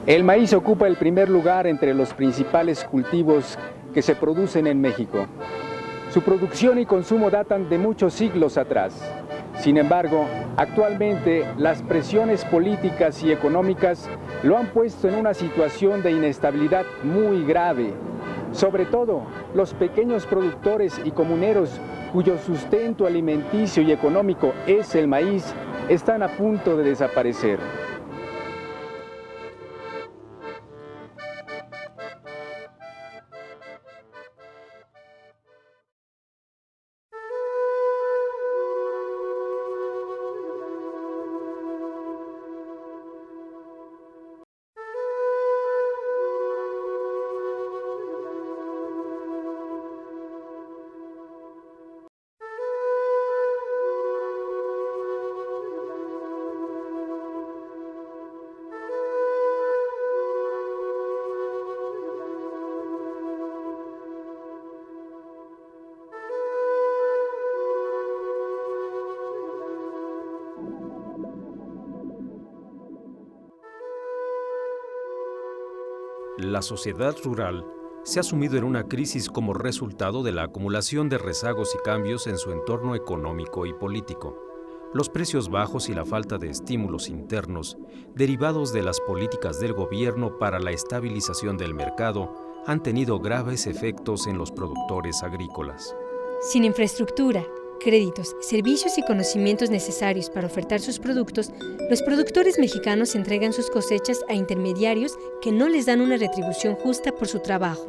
El maíz ocupa el primer lugar entre los principales cultivos que se producen en México. Su producción y consumo datan de muchos siglos atrás. Sin embargo, actualmente las presiones políticas y económicas lo han puesto en una situación de inestabilidad muy grave. Sobre todo, los pequeños productores y comuneros, cuyo sustento alimenticio y económico es el maíz, están a punto de desaparecer. La sociedad rural se ha sumido en una crisis como resultado de la acumulación de rezagos y cambios en su entorno económico y político. Los precios bajos y la falta de estímulos internos, derivados de las políticas del gobierno para la estabilización del mercado, han tenido graves efectos en los productores agrícolas. Sin infraestructura, créditos, servicios y conocimientos necesarios para ofertar sus productos, los productores mexicanos entregan sus cosechas a intermediarios que no les dan una retribución justa por su trabajo.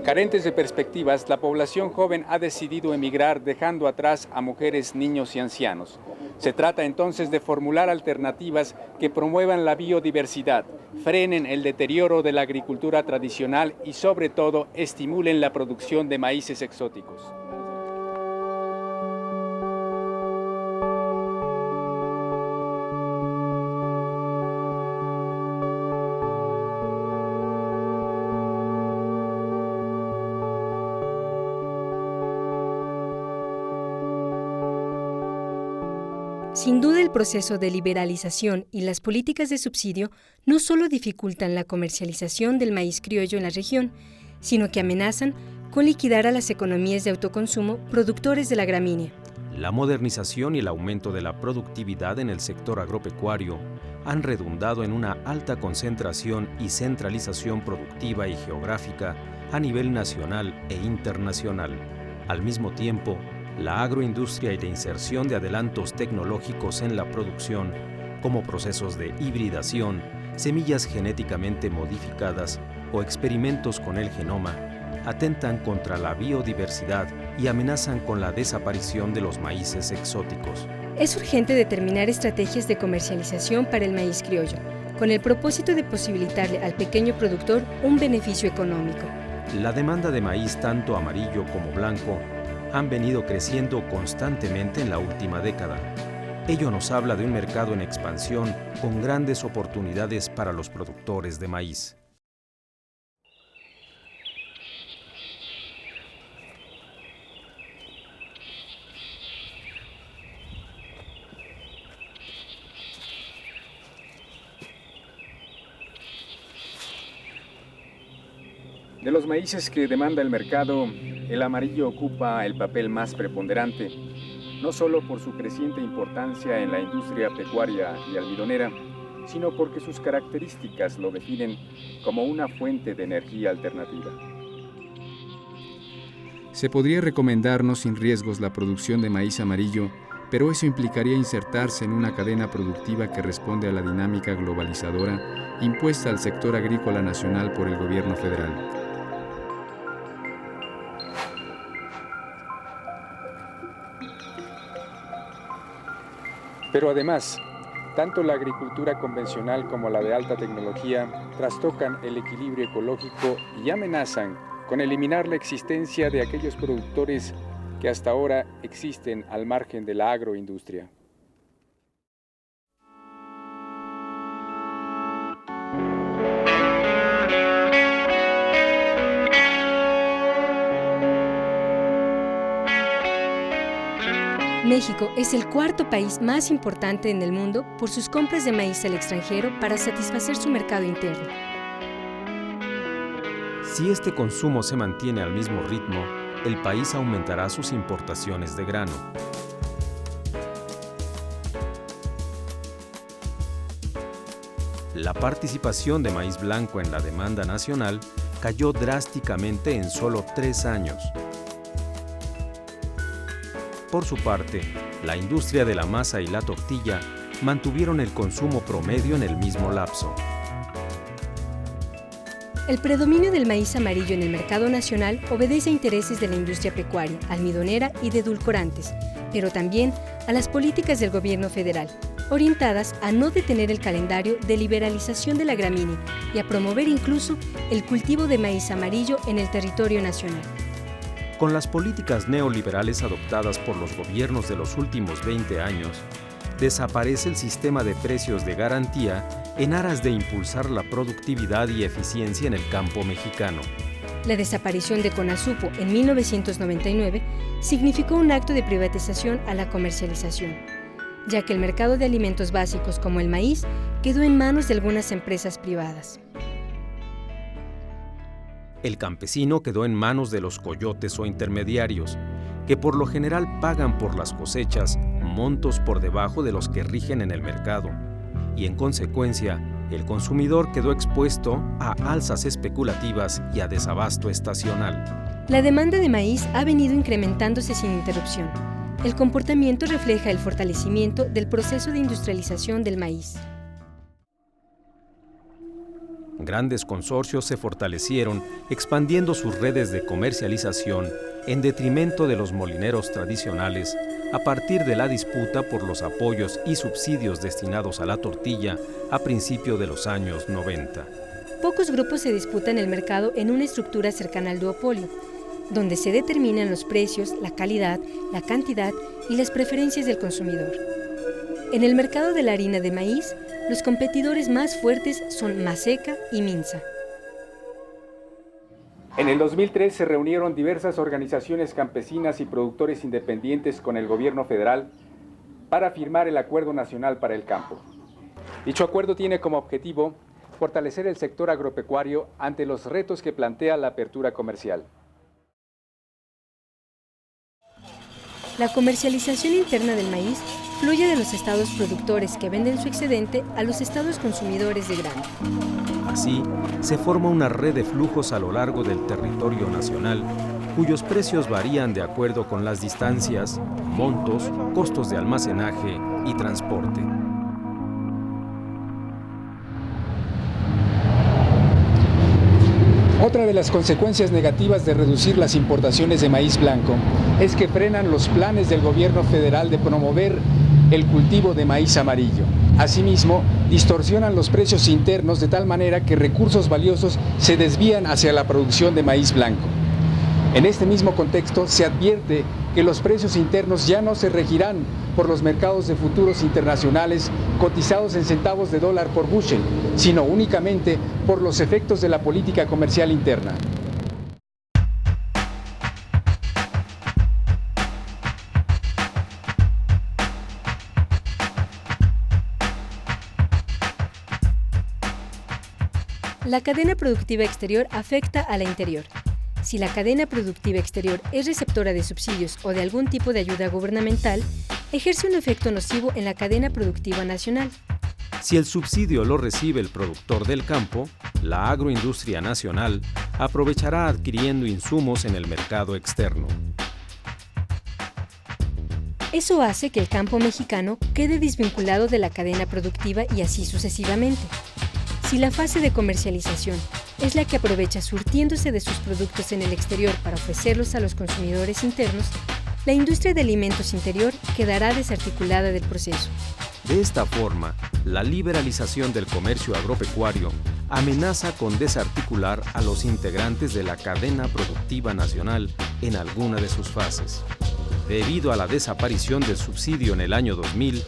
Carentes de perspectivas, la población joven ha decidido emigrar dejando atrás a mujeres, niños y ancianos. Se trata entonces de formular alternativas que promuevan la biodiversidad, frenen el deterioro de la agricultura tradicional y sobre todo estimulen la producción de maíces exóticos. Sin duda, el proceso de liberalización y las políticas de subsidio no solo dificultan la comercialización del maíz criollo en la región, sino que amenazan con liquidar a las economías de autoconsumo productores de la gramínea. La modernización y el aumento de la productividad en el sector agropecuario han redundado en una alta concentración y centralización productiva y geográfica a nivel nacional e internacional. Al mismo tiempo, la agroindustria y la inserción de adelantos tecnológicos en la producción, como procesos de hibridación, semillas genéticamente modificadas o experimentos con el genoma, atentan contra la biodiversidad y amenazan con la desaparición de los maíces exóticos. Es urgente determinar estrategias de comercialización para el maíz criollo, con el propósito de posibilitarle al pequeño productor un beneficio económico. La demanda de maíz, tanto amarillo como blanco, han venido creciendo constantemente en la última década. Ello nos habla de un mercado en expansión con grandes oportunidades para los productores de maíz. De los maíces que demanda el mercado, el amarillo ocupa el papel más preponderante, no solo por su creciente importancia en la industria pecuaria y almidonera, sino porque sus características lo definen como una fuente de energía alternativa. Se podría recomendarnos sin riesgos la producción de maíz amarillo, pero eso implicaría insertarse en una cadena productiva que responde a la dinámica globalizadora impuesta al sector agrícola nacional por el gobierno federal. Pero además, tanto la agricultura convencional como la de alta tecnología trastocan el equilibrio ecológico y amenazan con eliminar la existencia de aquellos productores que hasta ahora existen al margen de la agroindustria. México es el cuarto país más importante en el mundo por sus compras de maíz al extranjero para satisfacer su mercado interno. Si este consumo se mantiene al mismo ritmo, el país aumentará sus importaciones de grano. La participación de maíz blanco en la demanda nacional cayó drásticamente en solo 3 años. Por su parte, la industria de la masa y la tortilla mantuvieron el consumo promedio en el mismo lapso. El predominio del maíz amarillo en el mercado nacional obedece a intereses de la industria pecuaria, almidonera y de edulcorantes, pero también a las políticas del gobierno federal, orientadas a no detener el calendario de liberalización de la gramínea y a promover incluso el cultivo de maíz amarillo en el territorio nacional. Con las políticas neoliberales adoptadas por los gobiernos de los últimos 20 años, desaparece el sistema de precios de garantía en aras de impulsar la productividad y eficiencia en el campo mexicano. La desaparición de Conasupo en 1999 significó un acto de privatización a la comercialización, ya que el mercado de alimentos básicos como el maíz quedó en manos de algunas empresas privadas. El campesino quedó en manos de los coyotes o intermediarios, que por lo general pagan por las cosechas montos por debajo de los que rigen en el mercado, y en consecuencia, el consumidor quedó expuesto a alzas especulativas y a desabasto estacional. La demanda de maíz ha venido incrementándose sin interrupción. El comportamiento refleja el fortalecimiento del proceso de industrialización del maíz. Grandes consorcios se fortalecieron, expandiendo sus redes de comercialización en detrimento de los molineros tradicionales a partir de la disputa por los apoyos y subsidios destinados a la tortilla a principios de los años 90. Pocos grupos se disputan el mercado en una estructura cercana al duopolio, donde se determinan los precios, la calidad, la cantidad y las preferencias del consumidor. En el mercado de la harina de maíz, los competidores más fuertes son Maseca y Minza. En el 2003 se reunieron diversas organizaciones campesinas y productores independientes con el gobierno federal para firmar el Acuerdo Nacional para el Campo. Dicho acuerdo tiene como objetivo fortalecer el sector agropecuario ante los retos que plantea la apertura comercial. La comercialización interna del maíz fluye de los estados productores que venden su excedente a los estados consumidores de grano. Así, se forma una red de flujos a lo largo del territorio nacional, cuyos precios varían de acuerdo con las distancias, montos, costos de almacenaje y transporte. Otra de las consecuencias negativas de reducir las importaciones de maíz blanco es que frenan los planes del gobierno federal de promover el cultivo de maíz amarillo. Asimismo, distorsionan los precios internos de tal manera que recursos valiosos se desvían hacia la producción de maíz blanco. En este mismo contexto, se advierte que los precios internos ya no se regirán por los mercados de futuros internacionales cotizados en centavos de dólar por bushel, sino únicamente por los efectos de la política comercial interna. La cadena productiva exterior afecta a la interior. Si la cadena productiva exterior es receptora de subsidios o de algún tipo de ayuda gubernamental, ejerce un efecto nocivo en la cadena productiva nacional. Si el subsidio lo recibe el productor del campo, la agroindustria nacional aprovechará adquiriendo insumos en el mercado externo. Eso hace que el campo mexicano quede desvinculado de la cadena productiva y así sucesivamente. Si la fase de comercialización es la que aprovecha surtiéndose de sus productos en el exterior para ofrecerlos a los consumidores internos, la industria de alimentos interior quedará desarticulada del proceso. De esta forma, la liberalización del comercio agropecuario amenaza con desarticular a los integrantes de la cadena productiva nacional en alguna de sus fases. Debido a la desaparición del subsidio en el año 2000,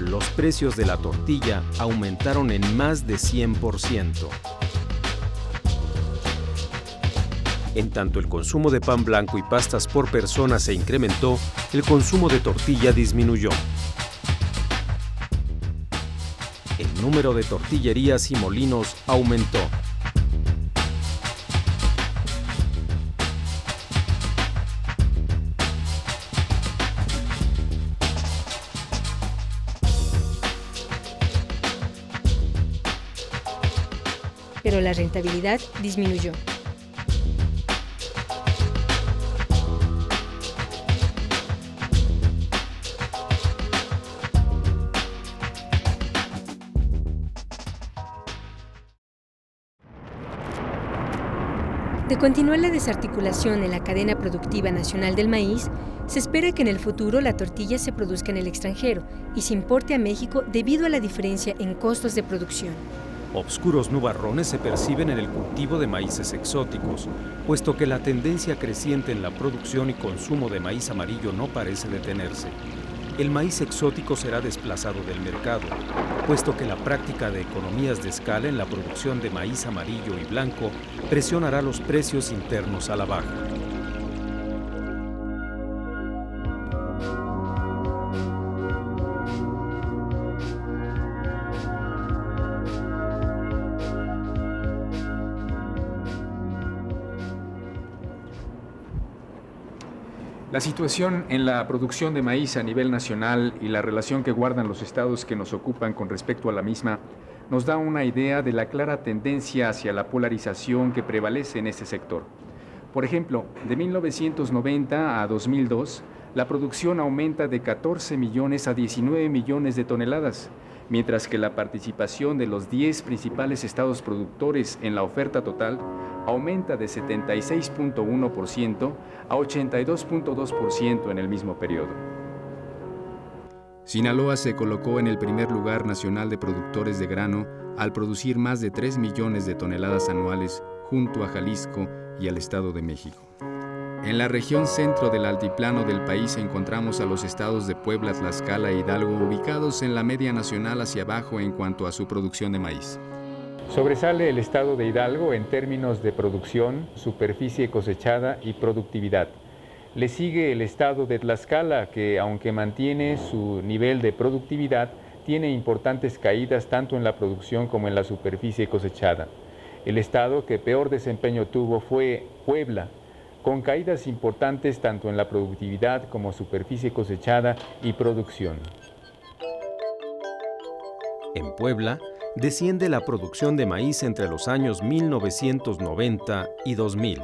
los precios de la tortilla aumentaron en más de 100%. En tanto el consumo de pan blanco y pastas por persona se incrementó, el consumo de tortilla disminuyó. El número de tortillerías y molinos aumentó. Pero la rentabilidad disminuyó. De continuar la desarticulación en la cadena productiva nacional del maíz, se espera que en el futuro la tortilla se produzca en el extranjero y se importe a México debido a la diferencia en costos de producción. Obscuros nubarrones se perciben en el cultivo de maíces exóticos, puesto que la tendencia creciente en la producción y consumo de maíz amarillo no parece detenerse. El maíz exótico será desplazado del mercado, puesto que la práctica de economías de escala en la producción de maíz amarillo y blanco presionará los precios internos a la baja. La situación en la producción de maíz a nivel nacional y la relación que guardan los estados que nos ocupan con respecto a la misma nos da una idea de la clara tendencia hacia la polarización que prevalece en este sector. Por ejemplo, de 1990 a 2002, la producción aumenta de 14 millones a 19 millones de toneladas, mientras que la participación de los 10 principales estados productores en la oferta total aumenta de 76.1% a 82.2% en el mismo periodo. Sinaloa se colocó en el primer lugar nacional de productores de grano al producir más de 3 millones de toneladas anuales junto a Jalisco y al Estado de México. En la región centro del altiplano del país encontramos a los estados de Puebla, Tlaxcala e Hidalgo ubicados en la media nacional hacia abajo en cuanto a su producción de maíz. Sobresale el estado de Hidalgo en términos de producción, superficie cosechada y productividad. Le sigue el estado de Tlaxcala, que aunque mantiene su nivel de productividad, tiene importantes caídas tanto en la producción como en la superficie cosechada. El estado que peor desempeño tuvo fue Puebla, con caídas importantes tanto en la productividad como superficie cosechada y producción. En Puebla, desciende la producción de maíz entre los años 1990 y 2000.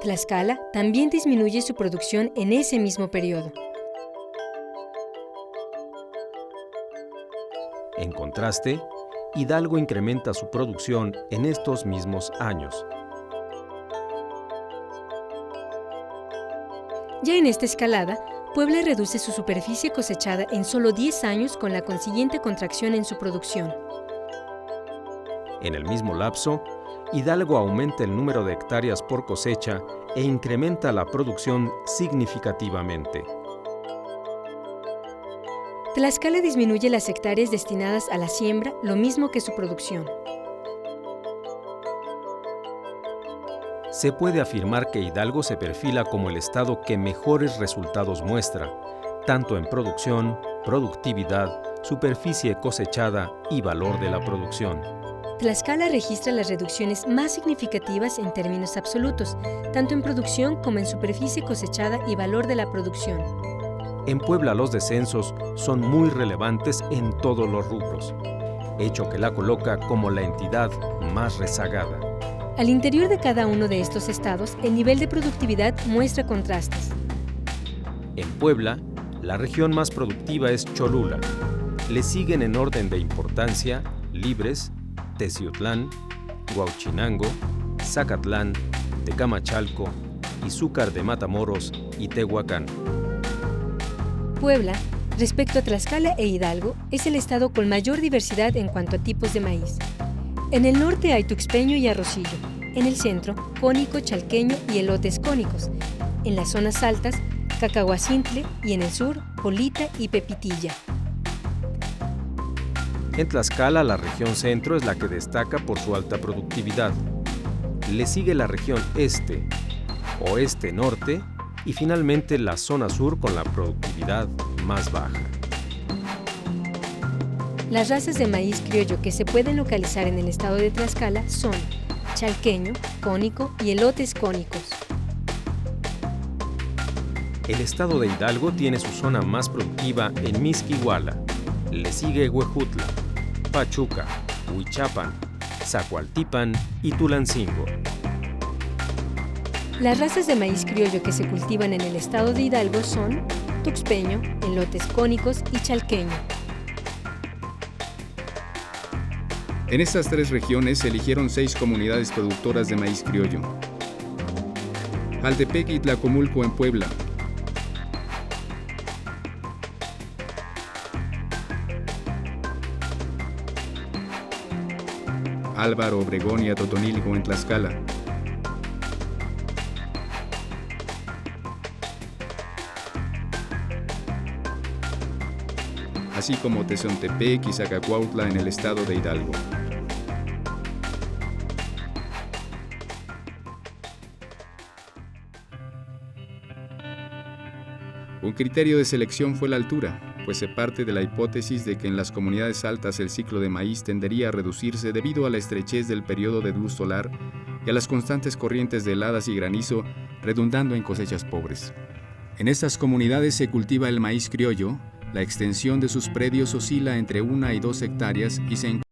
Tlaxcala también disminuye su producción en ese mismo periodo. En contraste, Hidalgo incrementa su producción en estos mismos años. Ya en esta escalada, Puebla reduce su superficie cosechada en solo 10 años con la consiguiente contracción en su producción. En el mismo lapso, Hidalgo aumenta el número de hectáreas por cosecha e incrementa la producción significativamente. Tlaxcala disminuye las hectáreas destinadas a la siembra, lo mismo que su producción. Se puede afirmar que Hidalgo se perfila como el estado que mejores resultados muestra, tanto en producción, productividad, superficie cosechada y valor de la producción. Tlaxcala registra las reducciones más significativas en términos absolutos, tanto en producción como en superficie cosechada y valor de la producción. En Puebla los descensos son muy relevantes en todos los rubros, hecho que la coloca como la entidad más rezagada. Al interior de cada uno de estos estados, el nivel de productividad muestra contrastes. En Puebla, la región más productiva es Cholula. Le siguen en orden de importancia Libres, Teciutlán, Huauchinango, Zacatlán, Tecamachalco, Izúcar de Matamoros y Tehuacán. Puebla, respecto a Tlaxcala e Hidalgo, es el estado con mayor diversidad en cuanto a tipos de maíz. En el norte hay tuxpeño y arrocillo, en el centro, cónico, chalqueño y elotes cónicos, en las zonas altas, cacahuacintle y en el sur, polita y pepitilla. En Tlaxcala, la región centro es la que destaca por su alta productividad. Le sigue la región este, oeste-norte y finalmente la zona sur con la productividad más baja. Las razas de maíz criollo que se pueden localizar en el estado de Tlaxcala son chalqueño, cónico y elotes cónicos. El estado de Hidalgo tiene su zona más productiva en Mixquihuala. Le sigue Huejutla, Pachuca, Huichapan, Zacualtipan y Tulancingo. Las razas de maíz criollo que se cultivan en el estado de Hidalgo son tuxpeño, elotes cónicos y chalqueño. En estas 3 regiones se eligieron 6 comunidades productoras de maíz criollo: Jaltepec y Tlacomulco en Puebla, Álvaro Obregón y Atotonilco en Tlaxcala, así como Tezontepec y Zacacuautla en el estado de Hidalgo. Un criterio de selección fue la altura, pues se parte de la hipótesis de que en las comunidades altas el ciclo de maíz tendería a reducirse debido a la estrechez del periodo de luz solar y a las constantes corrientes de heladas y granizo, redundando en cosechas pobres. En estas comunidades se cultiva el maíz criollo. La extensión de sus predios oscila entre 1 y 2 hectáreas y se encuentra